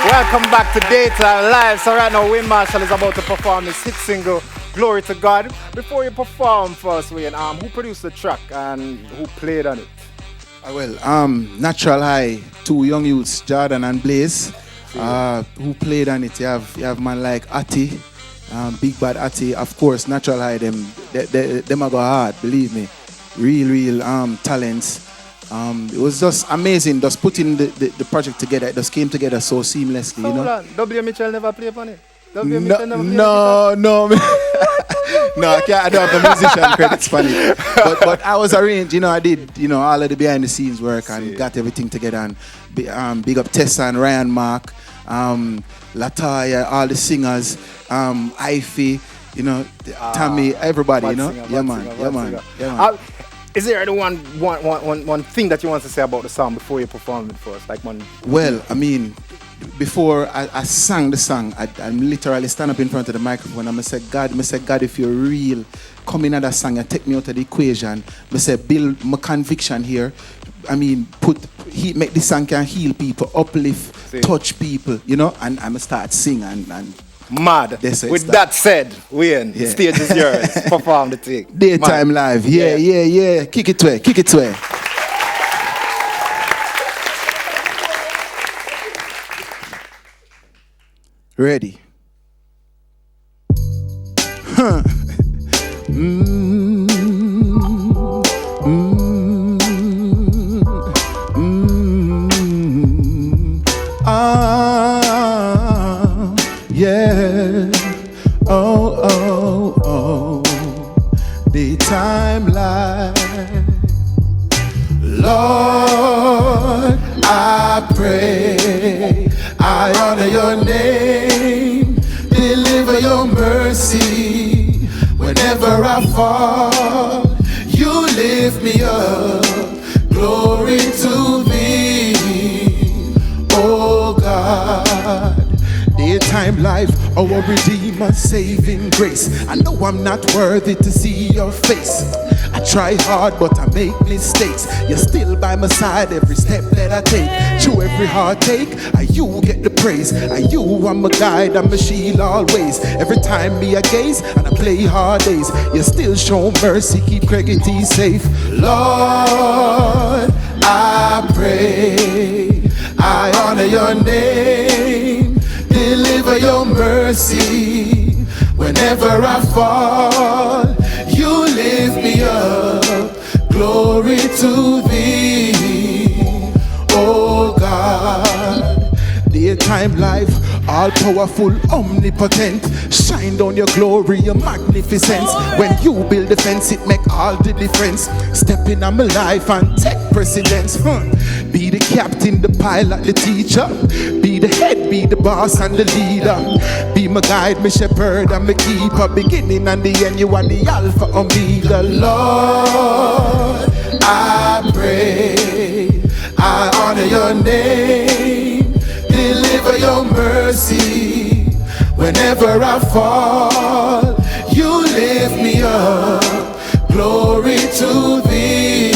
Welcome back to Data Live. So right now, Wayne Marshall is about to perform his hit single, Glory to God. Before you perform first, Wayne, who produced the track and who played on it? Natural High, two young youths, Jordan and Blaze, who played on it. You have man like Ati, Big Bad Ati, of course, Natural High, them are go hard, believe me. Real talents. It was just amazing, just putting the project together. It just came together so seamlessly, So you know. W. Mitchell never played on it? No, I can't. I don't have the musician credits for it. But I was arranged, I did, all of the behind the scenes work and got everything together. And big up Tessa and Ryan Mark, Lataya, all the singers, Ify, Tammy, everybody, Yeah, man. Is there any one thing that you want to say about the song before you perform it for us? Well, I mean, before I sang the song, I literally stand up in front of the microphone and I say, God, if you're real, come in at that song and take me out of the equation. I say, build my conviction here. I mean, make this song can heal people, uplift, touch people, and I'm start sing and mad. With that said, Wayne, the stage is yours. Perform the thing. Daytime Live. Yeah. Kick it away. Ready. Huh. Yeah. Oh. Daytime Live. Lord, I pray, I honor your name, deliver your mercy. Whenever I fall, you lift me up. Glory to thee, oh God. Daytime Life, our Redeemer, saving grace. I know I'm not worthy to see your face. I try hard, but I make mistakes. You're still by my side every step that I take. Through every heartache, you get the praise. You are my guide, I'm my shield always. Every time me I gaze and I play hard days, you still show mercy, keep Craigie safe. Lord, I pray, I honor your name, deliver your mercy. Whenever I fall, you lift me up. Glory to thee, oh God. Daytime Life, all powerful, omnipotent. Shine down your glory, your magnificence. When you build the fence, it make all the difference. Step in on my life and take precedence. Be the captain, the pilot, the teacher. Be the head, be the boss and the leader. Be my guide, my shepherd and my keeper. Beginning and the end, you are the Alpha Omega. Lord, I pray, I honor your name, deliver your mercy. Whenever I fall, you lift me up. Glory to thee.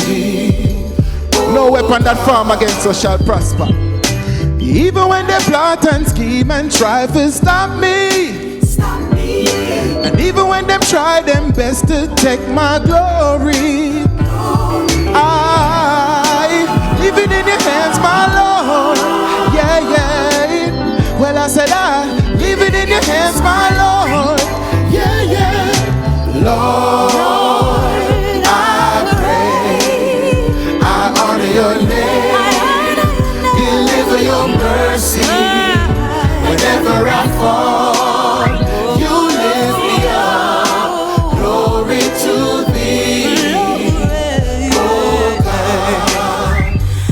No weapon that form against us shall prosper. Even when they plot and scheme and try to stop me. And even when them try them best to take my glory, I leave it in your hands, my Lord. Yeah. Well, I said I leave it in your hands, my Lord. Yeah. Lord, I pray, I honor your name, deliver your mercy. Whenever I fall, you lift me up. Glory to thee, oh God.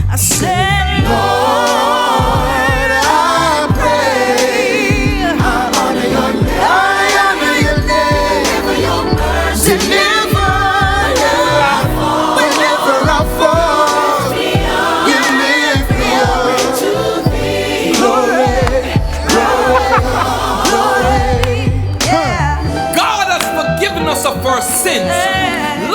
I said, Lord, I pray, I honor your name, deliver your mercy. Whenever I fall, you lift me up. Glory. yeah. God has forgiven us of our sins.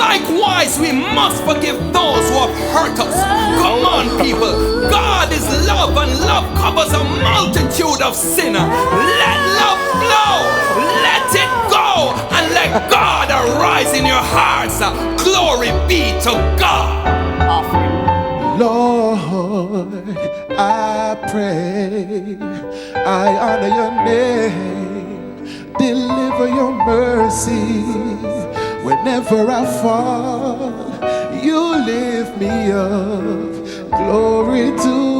Likewise, we must forgive those who have hurt us. Come on, people. God is love, and love covers a multitude of sin. Let love flow. Let it go, and let God arise in your hearts. Glory be to God. Lord, I pray, I honor your name, deliver your mercy. Whenever I fall, you lift me up. Glory to